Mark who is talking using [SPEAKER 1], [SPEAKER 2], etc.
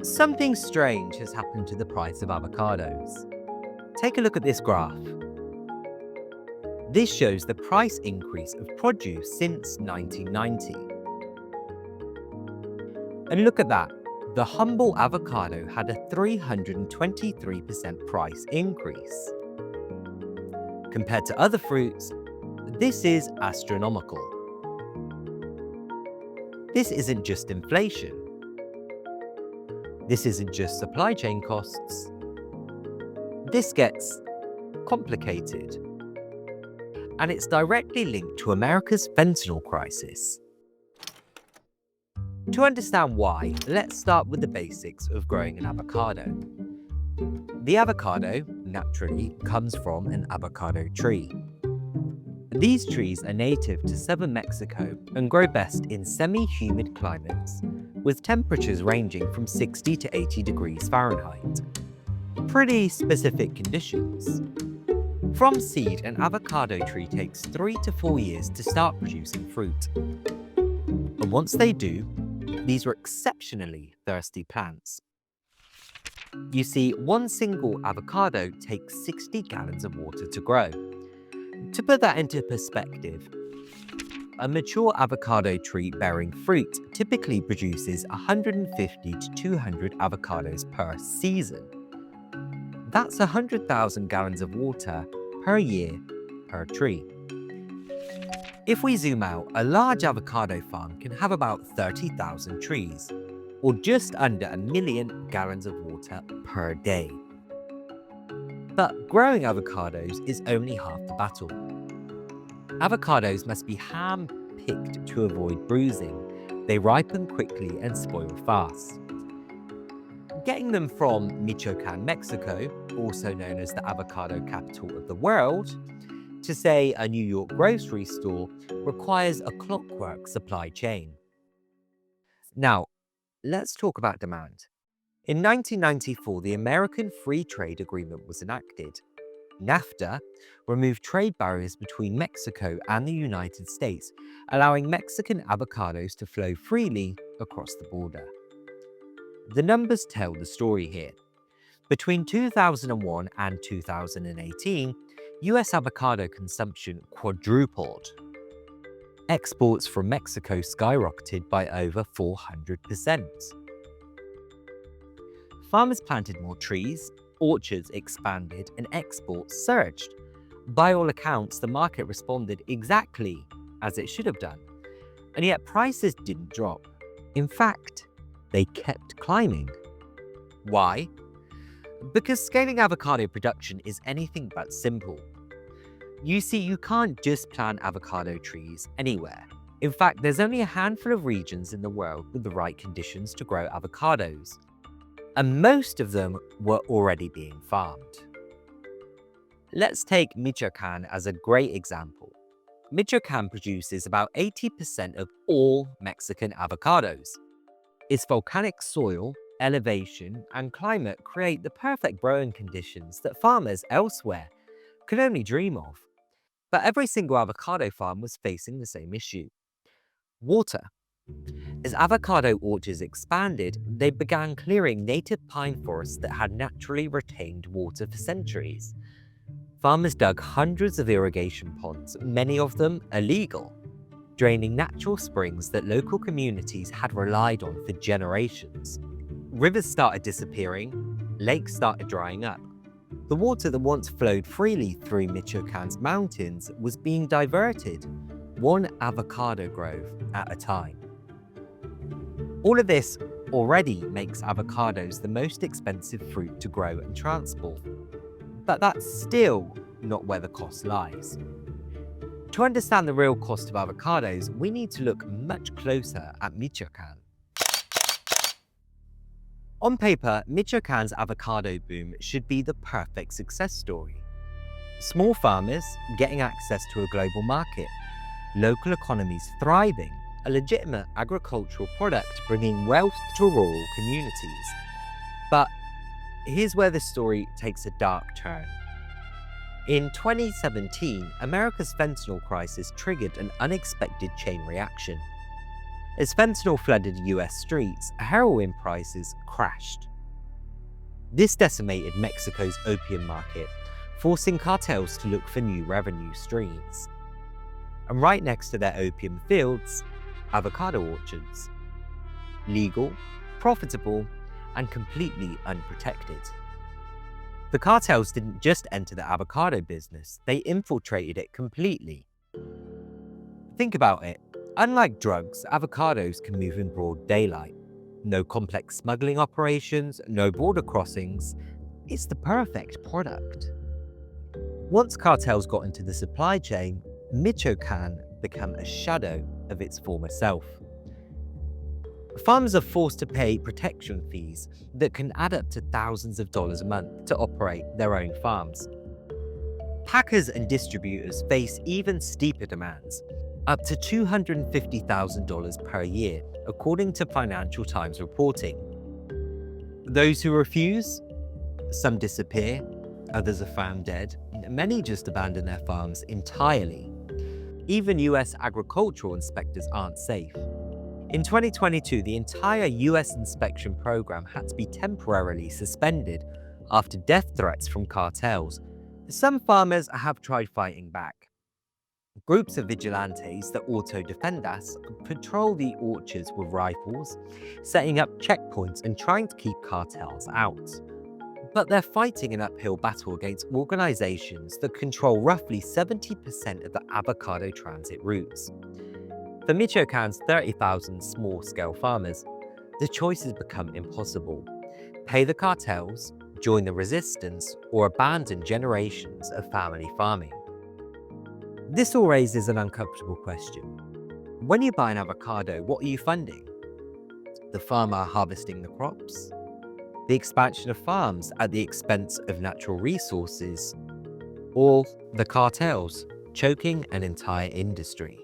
[SPEAKER 1] Something strange has happened to the price of avocados. Take a look at this graph. This shows the price increase of produce since 1990. And look at that. The humble avocado had a 323% price increase. Compared to other fruits, this is astronomical. This isn't just inflation. This isn't just supply chain costs. This gets complicated. And it's directly linked to America's fentanyl crisis. To understand why, let's start with the basics of growing an avocado. The avocado, naturally, comes from an avocado tree. These trees are native to southern Mexico and grow best in semi-humid climates, with temperatures ranging from 60 to 80 degrees Fahrenheit. Pretty specific conditions. From seed, an avocado tree takes 3 to 4 years to start producing fruit. And once they do, these are exceptionally thirsty plants. You see, one single avocado takes 60 gallons of water to grow. To put that into perspective, a mature avocado tree bearing fruit typically produces 150 to 200 avocados per season. That's 100,000 gallons of water per year per tree. If we zoom out, a large avocado farm can have about 30,000 trees, or just under 1 million gallons of water per day. But growing avocados is only half the battle. Avocados must be hand-picked to avoid bruising. They ripen quickly and spoil fast. Getting them from Michoacan, Mexico, also known as the avocado capital of the world, to say a New York grocery store requires a clockwork supply chain. Now, let's talk about demand. In 1994, the American Free Trade Agreement was enacted. NAFTA removed trade barriers between Mexico and the United States, allowing Mexican avocados to flow freely across the border. The numbers tell the story here. Between 2001 and 2018, US avocado consumption quadrupled. Exports from Mexico skyrocketed by over 400%. Farmers planted more trees, orchards expanded, and exports surged. By all accounts, the market responded exactly as it should have done. And yet prices didn't drop. In fact, they kept climbing. Why? Because scaling avocado production is anything but simple. You see, you can't just plant avocado trees anywhere. In fact, there's only a handful of regions in the world with the right conditions to grow avocados. And most of them were already being farmed. Let's take Michoacan as a great example. Michoacan produces about 80% of all Mexican avocados. Its volcanic soil, elevation, and climate create the perfect growing conditions that farmers elsewhere could only dream of. But every single avocado farm was facing the same issue: water. As avocado orchards expanded, they began clearing native pine forests that had naturally retained water for centuries. Farmers dug hundreds of irrigation ponds, many of them illegal, draining natural springs that local communities had relied on for generations. Rivers started disappearing, lakes started drying up. The water that once flowed freely through Michoacan's mountains was being diverted, one avocado grove at a time. All of this already makes avocados the most expensive fruit to grow and transport. But that's still not where the cost lies. To understand the real cost of avocados, we need to look much closer at Michoacan. On paper, Michoacan's avocado boom should be the perfect success story. Small farmers getting access to a global market, local economies thriving, a legitimate agricultural product bringing wealth to rural communities. But here's where the story takes a dark turn. In 2017, America's fentanyl crisis triggered an unexpected chain reaction. As fentanyl flooded US streets, heroin prices crashed. This decimated Mexico's opium market, forcing cartels to look for new revenue streams. And right next to their opium fields, avocado orchards. Legal, profitable, and completely unprotected. The cartels didn't just enter the avocado business, they infiltrated it completely. Think about it. Unlike drugs, avocados can move in broad daylight. No complex smuggling operations, no border crossings. It's the perfect product. Once cartels got into the supply chain, Michoacan became a shadow of its former self. Farmers are forced to pay protection fees that can add up to thousands of dollars a month to operate their own farms. Packers and distributors face even steeper demands, up to $250,000 per year, according to Financial Times reporting. Those who refuse, some disappear, others are found dead, many just abandon their farms entirely. Even US agricultural inspectors aren't safe. In 2022, the entire US inspection program had to be temporarily suspended after death threats from cartels. Some farmers have tried fighting back. Groups of vigilantes, the auto-defendas, patrol the orchards with rifles, setting up checkpoints and trying to keep cartels out. But they're fighting an uphill battle against organizations that control roughly 70% of the avocado transit routes. For Michoacan's 30,000 small-scale farmers, the choice has become impossible. Pay the cartels, join the resistance, or abandon generations of family farming. This all raises an uncomfortable question. When you buy an avocado, what are you funding? The farmer harvesting the crops? The expansion of farms at the expense of natural resources? Or the cartels choking an entire industry?